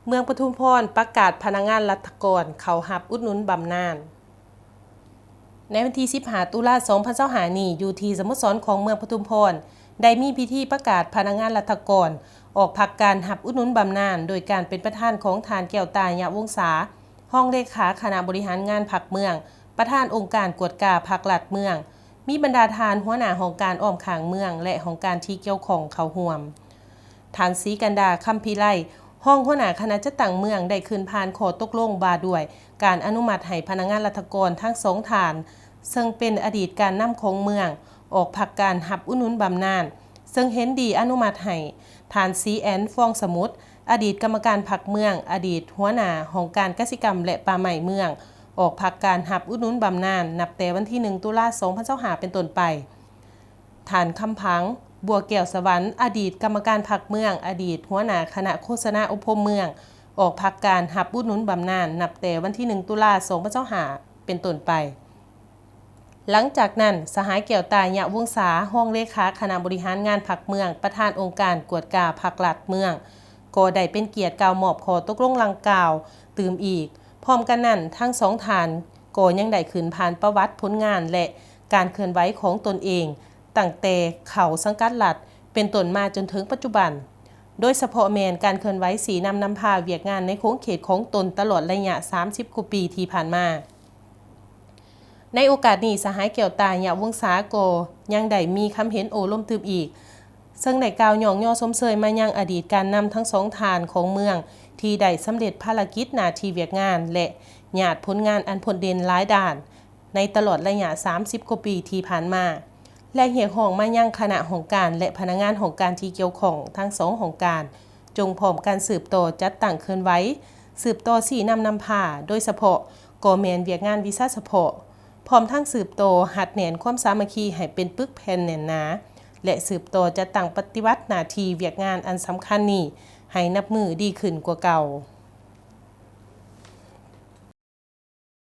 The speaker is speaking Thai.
เมืองปทุมพรประกาศพนักงานรัฐกรเขาหับอุดหนุนบำนาญในวันที่15 ตุลาคม 2025 นี้อยู่ที่สโมสรของเมืองปทุมพรได้มีพิธีประกาศพนักงานรัฐกรออกพักการหับอุดหนุนบำนาญโดยการเป็นประธานของทานแก้วตายะวงศาห้องเลขาคณะบริหารงานพรรคเมืองประธานองค์การกวดกาพรรคลัดเมืองมีบรรดาทานหัวหน้าของการอ้อมข้างเมืองและของการที่เกี่ยวข้องเข้าร่วมทานศรีกันดาคัมพีไลห้องหัวหน้าคณะจัดตั้งเมืองได้ขึ้นผ่านข้อตกลงว่าด้วยการอนุมัติให้พนักงานรัฐกรทั้งสองฐานซึ่งเป็นอดีตการนำของเมืองออกพักการหับอุดหนุนบำนาญซึ่งเห็นดีอนุมัติให้ฐานซีแอนฟองสมุทรอดีตกรรมการพรรคเมืองอดีตหัวหน้าของการกสิกรรมและป่าไม้เมืองออกพักการหับอุดหนุนบำนาญนับแต่วันที่1 ตุลาคม 2025 เป็นต้นไปฐานคำพังบัวแก้วสวรรค์อดีตกรรมการพรรคเมืองอดีตหัวหน้าคณะโฆษณาอบรมเมืองออกพักการหับอุดหนุนบำนาญนับแต่วันที่1 ตุลาคม 2025 เป็นต้นไปหลังจากนั้นสหายแก้วตายะวงศาห้องเลขาคณะบริหารงานพรรคเมืองประธานองค์การกวดกาพรรคลัดเมืองก็ได้เป็นเกียรติกล่าวมอบข้อตกลงดังกล่าวตื่มอีกพร้อมกันนั้นทั้งสองฐานก็ยังได้ขึ้นผ่านประวัติผลงานและการเคลื่อนไหวของตนเองตั้งแต่เขาสังกัดรัฐเป็นต้นมาจนถึงปัจจุบันโดยเฉพาะแมนการเคลื่อนไหวสีนำพาเวียกงานในโค้งเขตของตนตลอดระยะ30 กว่าปีที่ผ่านมาในโอกาสนี้สหายแก้วตายะวงศาโกยังได้มีคำเห็นโอล้มตืมอีกซึ่งได้กล่าวย่องย่อสมเสยมายังอดีตการนำทั้งสองฐานของเมืองที่ได้สำเร็จภารกิจหน้าที่เวียกงานและญาติผลงานอันผลเด่นหลายด้านในตลอดระยะ30 กว่าปีที่ผ่านมาและเรียกร้องมายังคณะของการและพนักงานของการที่เกี่ยวข้องทั้งสองของการจงพร้อมการสืบต่อจัดตั้งเคลื่อนไหวสืบต่อสีนำพาโดยเฉพาะก่อแมนเวียกงานวิชาเฉพาะพร้อมทั้งสืบโตหัดแหนนความสามัคคีให้เป็นปึกแผ่นแน่นหนาและสืบโตจะตั้งปฏิวัติหน้าที่เวียกงานอันสำคัญนี้ให้นับมือดีขึ้นกว่าเก่า